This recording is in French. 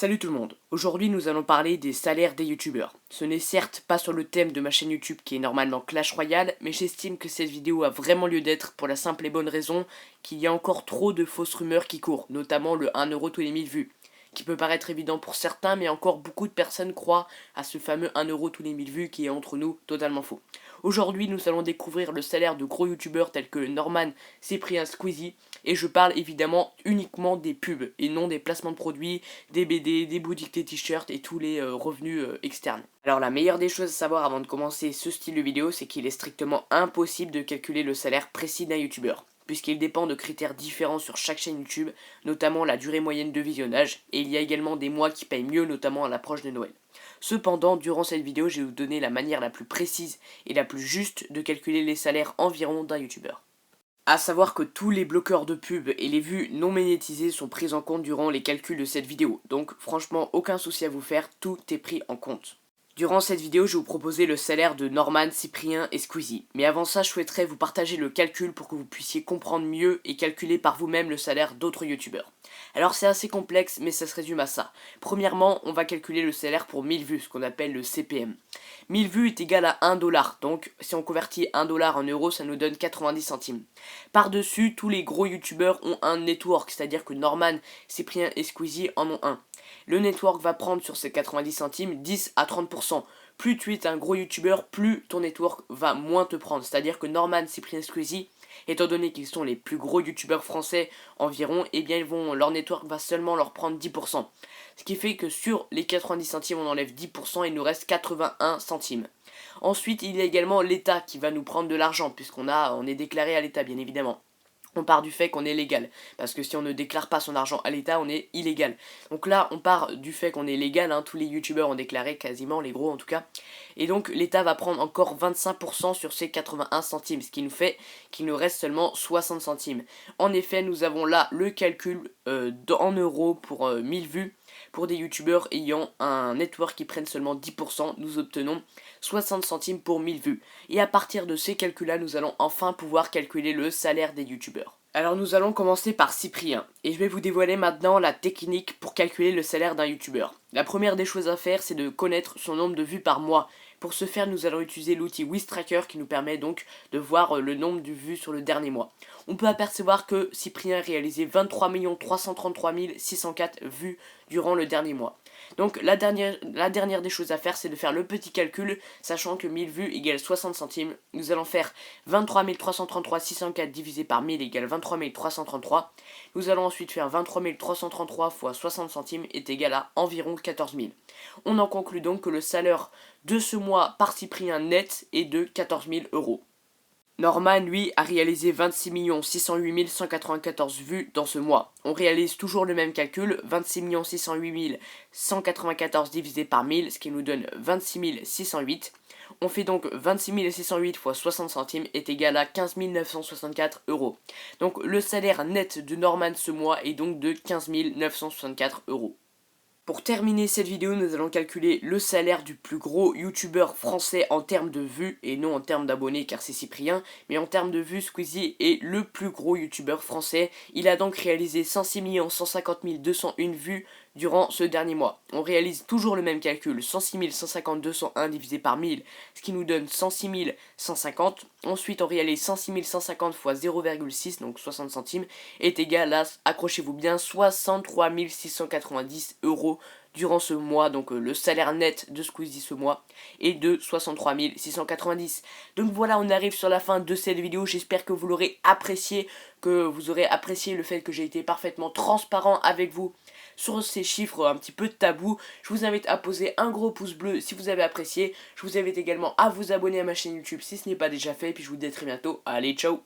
Salut tout le monde, aujourd'hui nous allons parler des salaires des youtubeurs. Ce n'est certes pas sur le thème de ma chaîne YouTube qui est normalement Clash Royale, mais j'estime que cette vidéo a vraiment lieu d'être pour la simple et bonne raison qu'il y a encore trop de fausses rumeurs qui courent, notamment le 1€ tous les 1000 vues, qui peut paraître évident pour certains, mais encore beaucoup de personnes croient à ce fameux 1€ tous les 1000 vues qui est entre nous totalement faux. Aujourd'hui nous allons découvrir le salaire de gros youtubeurs tels que Norman, Cyprien, Squeezie, et je parle évidemment uniquement des pubs et non des placements de produits, des BD, des boutiques de t-shirts et tous les revenus externes. Alors la meilleure des choses à savoir avant de commencer ce style de vidéo, c'est qu'il est strictement impossible de calculer le salaire précis d'un youtubeur, puisqu'il dépend de critères différents sur chaque chaîne YouTube, notamment la durée moyenne de visionnage, et il y a également des mois qui payent mieux, notamment à l'approche de Noël. Cependant, durant cette vidéo, je vais vous donner la manière la plus précise et la plus juste de calculer les salaires environ d'un youtubeur. A savoir que tous les bloqueurs de pub et les vues non monétisées sont pris en compte durant les calculs de cette vidéo, donc franchement aucun souci à vous faire, tout est pris en compte. Durant cette vidéo, je vais vous proposer le salaire de Norman, Cyprien et Squeezie, mais avant ça je souhaiterais vous partager le calcul pour que vous puissiez comprendre mieux et calculer par vous-même le salaire d'autres youtubeurs. Alors c'est assez complexe mais ça se résume à ça. Premièrement, on va calculer le salaire pour 1000 vues, ce qu'on appelle le CPM. 1000 vues est égal à 1$, donc si on convertit 1$ en euros, ça nous donne 90 centimes. Par-dessus, tous les gros youtubeurs ont un network, c'est-à-dire que Norman, Cyprien et Squeezie en ont un. Le network va prendre sur ces 90 centimes 10 à 30%. Plus tu es un gros youtubeur, plus ton network va moins te prendre. C'est-à-dire que Norman, Cyprien et Squeezie, étant donné qu'ils sont les plus gros youtubeurs français environ, eh bien leur network va seulement leur prendre 10%. Ce qui fait que sur les 90 centimes, on enlève 10% et il nous reste 81 centimes. Ensuite, il y a également l'État qui va nous prendre de l'argent, on est déclaré à l'État, bien évidemment. On part du fait qu'on est légal, parce que si on ne déclare pas son argent à l'État, on est illégal. Donc là, on part du fait qu'on est légal, tous les youtubeurs ont déclaré, quasiment, les gros en tout cas. Et donc l'État va prendre encore 25% sur ces 81 centimes, ce qui nous fait qu'il nous reste seulement 60 centimes. En effet, nous avons là le calcul en euros pour 1000 vues. Pour des youtubeurs ayant un network qui prennent seulement 10%, nous obtenons 60 centimes pour 1000 vues. Et à partir de ces calculs-là, nous allons enfin pouvoir calculer le salaire des youtubeurs. Alors nous allons commencer par Cyprien, et je vais vous dévoiler maintenant la technique pour calculer le salaire d'un youtubeur. La première des choses à faire, c'est de connaître son nombre de vues par mois. Pour ce faire, nous allons utiliser l'outil WizTracker qui nous permet donc de voir le nombre de vues sur le dernier mois. On peut apercevoir que Cyprien a réalisé 23 333 604 vues durant le dernier mois. Donc la dernière des choses à faire, c'est de faire le petit calcul, sachant que 1000 vues égale 60 centimes. Nous allons faire 23 333 604 divisé par 1000 égale 23 333. Nous allons ensuite faire 23 333 fois 60 centimes est égal à environ 14 000. On en conclut donc que le salaire de ce mois par Cyprien net est de 14 000 euros. Norman, lui, a réalisé 26 608 194 vues dans ce mois. On réalise toujours le même calcul, 26 608 194 divisé par 1000, ce qui nous donne 26 608. On fait donc 26 608 fois 60 centimes est égal à 15 964 euros. Donc le salaire net de Norman ce mois est donc de 15 964 euros. Pour terminer cette vidéo, nous allons calculer le salaire du plus gros youtubeur français en termes de vues, et non en termes d'abonnés car c'est Cyprien, mais en termes de vues, Squeezie est le plus gros youtubeur français. Il a donc réalisé 106 150 201 vues durant ce dernier mois. On réalise toujours le même calcul, 106 150 201 divisé par 1000, ce qui nous donne 106 150. Ensuite, on réalise 106 150 fois 0,6, donc 60 centimes, est égal à, accrochez-vous bien, 63 690 euros durant ce mois. Donc le salaire net de Squeezie ce mois est de 63 690. Donc voilà, on arrive sur la fin de cette vidéo. J'espère que vous l'aurez apprécié, que vous aurez apprécié le fait que j'ai été parfaitement transparent avec vous sur ces chiffres un petit peu tabous. Je vous invite à poser un gros pouce bleu si vous avez apprécié. Je vous invite également à vous abonner à ma chaîne YouTube si ce n'est pas déjà fait. Et puis je vous dis à très bientôt. Allez, ciao!